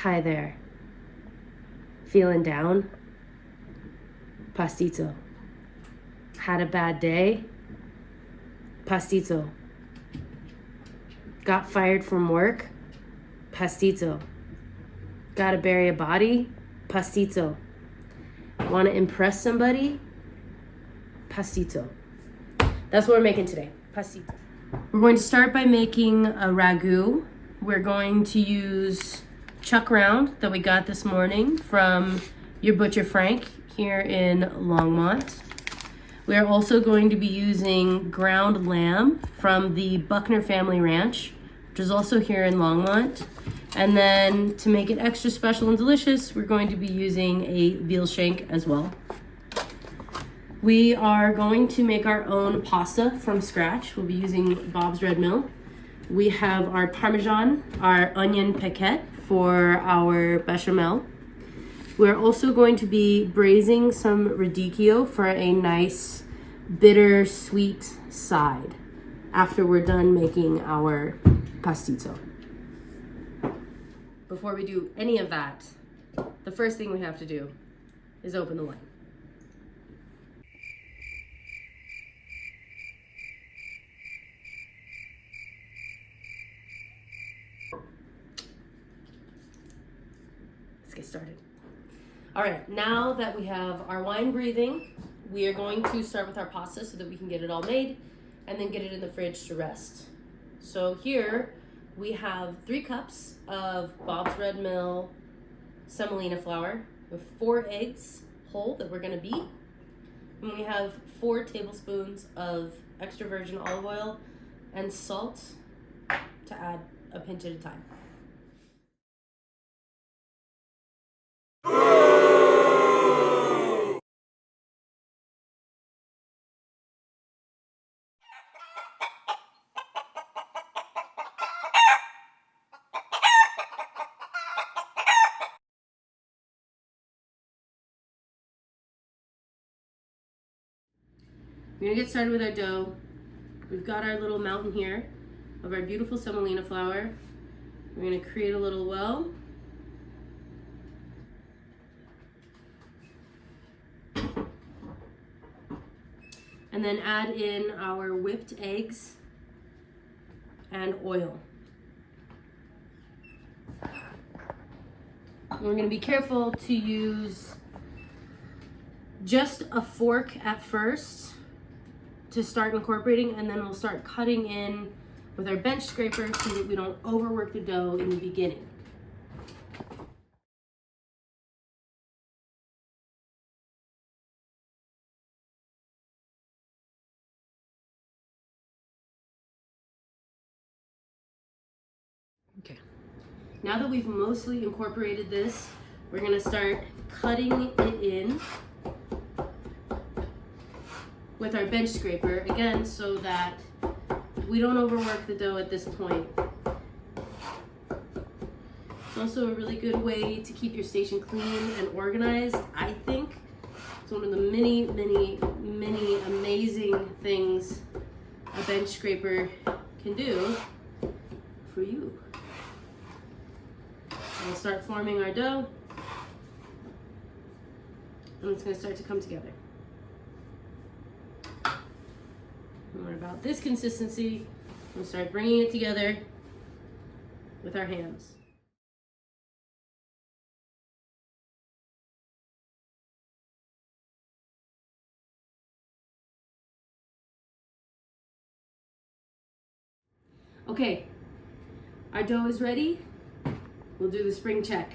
Hi there. Feeling down? Pastitso. Had a bad day? Pastitso. Got fired from work? Pastitso. Gotta bury a body? Pastitso. Wanna impress somebody? Pastitso. That's what we're making today. Pastitso. We're going to start by making a ragu. We're going to use chuck round that we got this morning from your Butcher Frank here in Longmont. We are also going to be using ground lamb from the Buckner Family Ranch, which is also here in Longmont. And then to make it extra special and delicious, we're going to be using a veal shank as well. We are going to make our own pasta from scratch. We'll be using Bob's Red Mill. We have our Parmesan, our onion piquette for our bechamel. We're also going to be braising some radicchio for a nice bitter sweet side after we're done making our pastitso. Before we do any of that, the first thing we have to do is open the wine. Let's get started. All right, now that we have our wine breathing, we are going to start with our pasta so that we can get it all made and then get it in the fridge to rest. So here we have 3 cups of Bob's Red Mill semolina flour with 4 eggs whole that we're gonna beat. And we have 4 tablespoons of extra virgin olive oil and salt to add a pinch at a time. We're gonna get started with our dough. We've got our little mountain here of our beautiful semolina flour. We're gonna create a little well. And then add in our whipped eggs and oil. We're gonna be careful to use just a fork at first to start incorporating, and then we'll start cutting in with our bench scraper so that we don't overwork the dough in the beginning. Okay. Now that we've mostly incorporated this, we're gonna start cutting it in with our bench scraper, again, so that we don't overwork the dough at this point. It's also a really good way to keep your station clean and organized, I think. It's one of the many, many, many amazing things a bench scraper can do for you. We'll start forming our dough, and it's gonna start to come together. When we're about this consistency, we'll start bringing it together with our hands. Okay, our dough is ready. We'll do the spring check.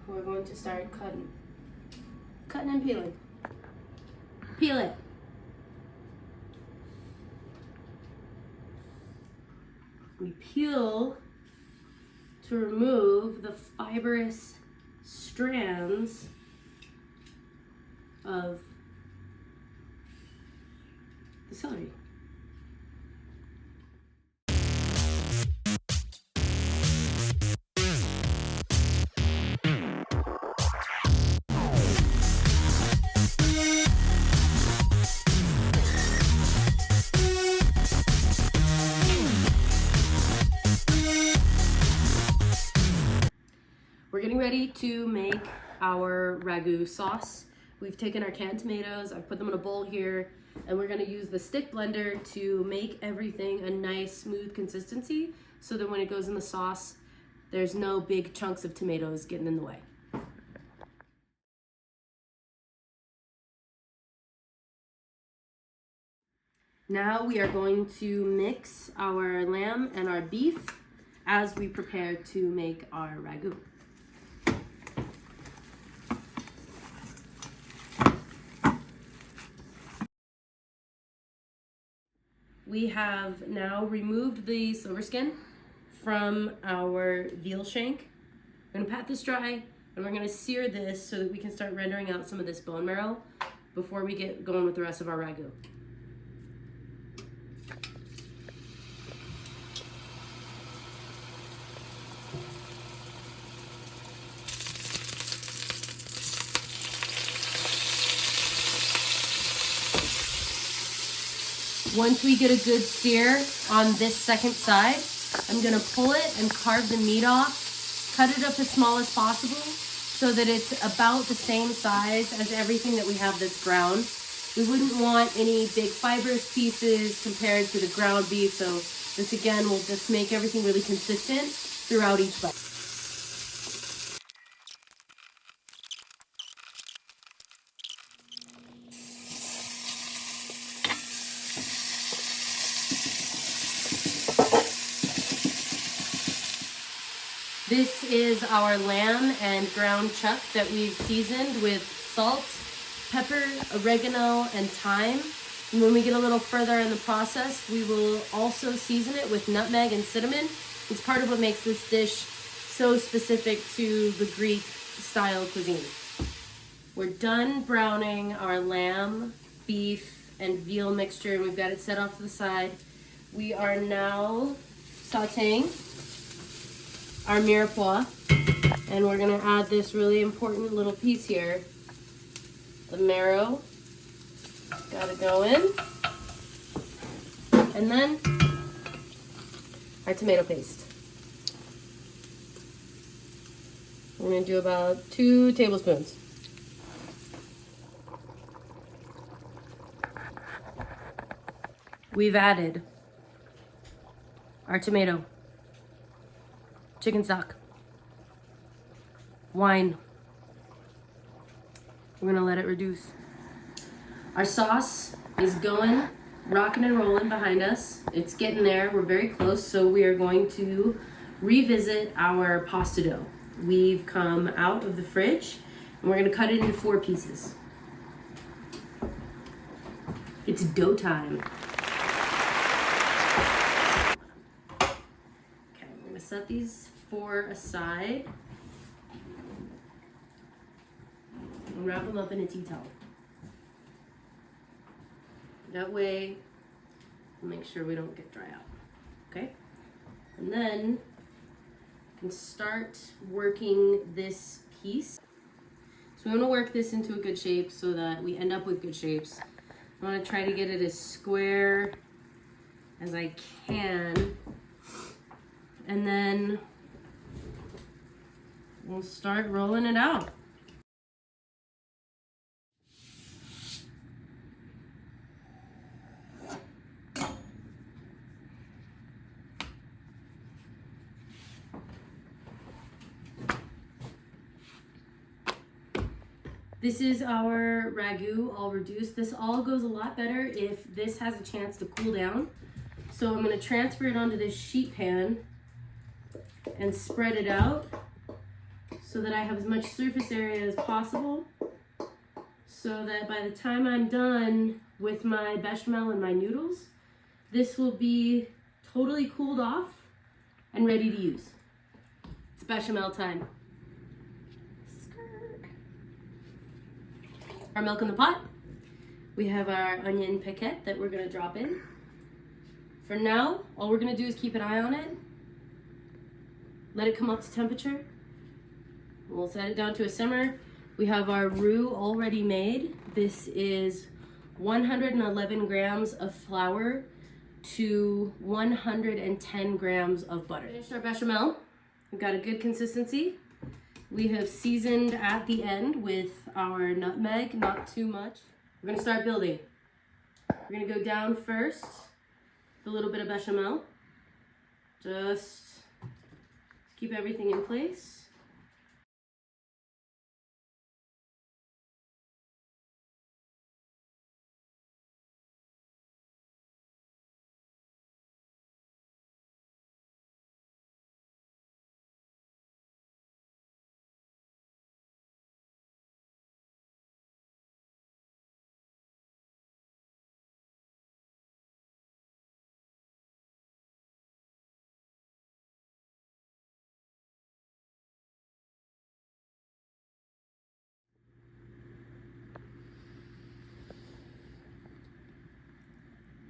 We're going to start cutting and peeling. Peel it. We peel to remove the fibrous strands of the celery. ready to make our ragu sauce. We've taken our canned tomatoes, I've put them in a bowl here, and we're gonna use the stick blender to make everything a nice smooth consistency so that when it goes in the sauce, there's no big chunks of tomatoes getting in the way. Now we are going to mix our lamb and our beef as we prepare to make our ragu. We have now removed the silver skin from our veal shank. We're gonna pat this dry and we're gonna sear this so that we can start rendering out some of this bone marrow before we get going with the rest of our ragu. Once we get a good sear on this second side, I'm gonna pull it and carve the meat off, cut it up as small as possible so that it's about the same size as everything that we have that's ground. We wouldn't want any big fibrous pieces compared to the ground beef, so this again will just make everything really consistent throughout each bite. This is our lamb and ground chuck that we've seasoned with salt, pepper, oregano, and thyme. And when we get a little further in the process, we will also season it with nutmeg and cinnamon. It's part of what makes this dish so specific to the Greek style cuisine. We're done browning our lamb, beef, and veal mixture, and we've got it set off to the side. We are now sauteing our mirepoix, and we're gonna add this really important little piece here. The marrow, gotta go in. And then our tomato paste. We're gonna do about 2 tablespoons. We've added our tomato, chicken stock, wine. We're gonna let it reduce. Our sauce is going, rocking and rolling behind us. It's getting there, we're very close, so we are going to revisit our pasta dough. We've come out of the fridge and we're gonna cut it into 4 pieces. It's dough time. Okay, we're gonna set these 4 aside and wrap them up in a tea towel. That way, we'll make sure we don't get dry out, okay? And then we can start working this piece. So we want to work this into a good shape so that we end up with good shapes. I want to try to get it as square as I can. And then we'll start rolling it out. This is our ragu all reduced. This all goes a lot better if this has a chance to cool down. So I'm going to transfer it onto this sheet pan and spread it out so that I have as much surface area as possible, so that by the time I'm done with my bechamel and my noodles, this will be totally cooled off and ready to use. It's bechamel time. Our milk in the pot. We have our onion piquette that we're gonna drop in. For now, all we're gonna do is keep an eye on it. Let it come up to temperature. We'll set it down to a simmer. We have our roux already made. This is 111 grams of flour to 110 grams of butter. Finished our bechamel. We've got a good consistency. We have seasoned at the end with our nutmeg, not too much. We're gonna start building. We're gonna go down first with a little bit of bechamel. Just keep everything in place.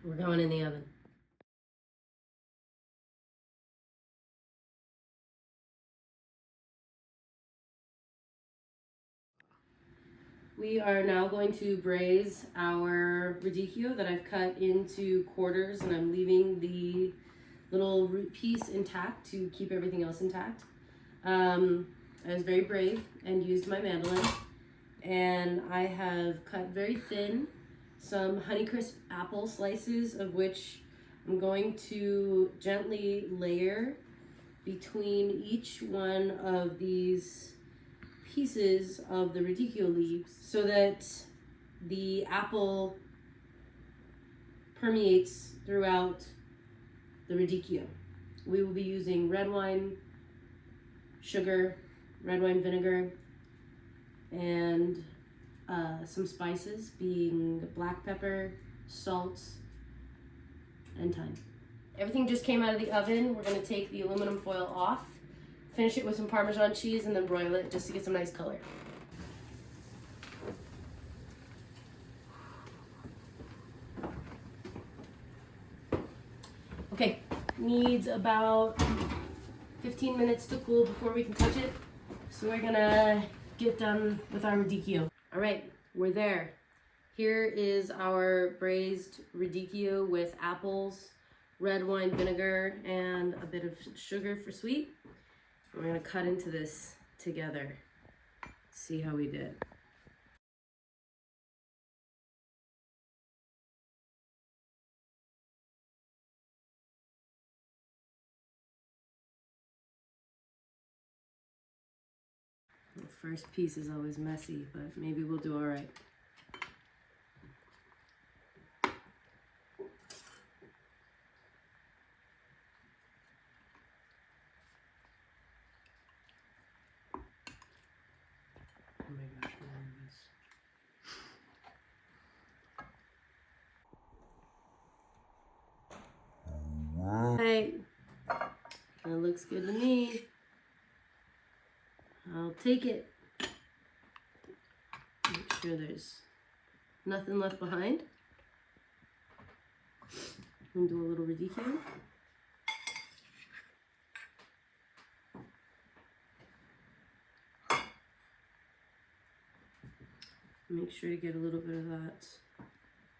We're going in the oven. We are now going to braise our radicchio that I've cut into quarters, and I'm leaving the little root piece intact to keep everything else intact. I was very brave and used my mandolin, and I have cut very thin some Honeycrisp apple slices, of which I'm going to gently layer between each one of these pieces of the radicchio leaves so that the apple permeates throughout the radicchio. We will be using red wine, sugar, red wine vinegar, and some spices, being black pepper, salt, and thyme. Everything just came out of the oven. We're gonna take the aluminum foil off, finish it with some Parmesan cheese, and then broil it just to get some nice color. Okay, needs about 15 minutes to cool before we can touch it. So we're gonna get done with our radicchio. All right, we're there. Here is our braised radicchio with apples, red wine vinegar, and a bit of sugar for sweet. We're gonna cut into this together. See how we did. The first piece is always messy, but maybe we'll do all right. Oh my gosh, I'm nervous. Hey, that looks good to me. I'll take it. Make sure there's nothing left behind. And do a little radicchio. Make sure to get a little bit of that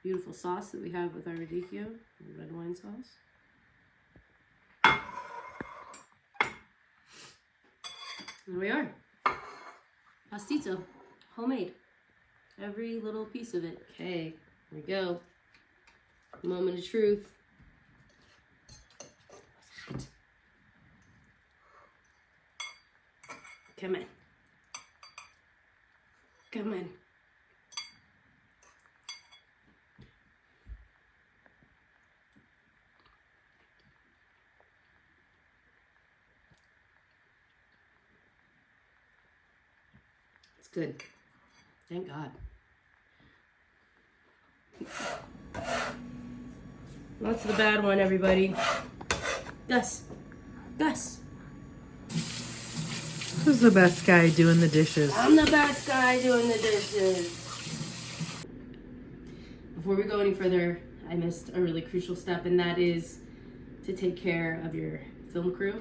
beautiful sauce that we have with our radicchio, the red wine sauce. There we are. Pastitso, homemade. Every little piece of it. Okay, here we go. Moment of truth. Hot. Come on. Come on. It's good. Thank God. That's the bad one, everybody. Gus. Gus. Who's the best guy doing the dishes? I'm the best guy doing the dishes. Before we go any further, I missed a really crucial step, and that is to take care of your film crew.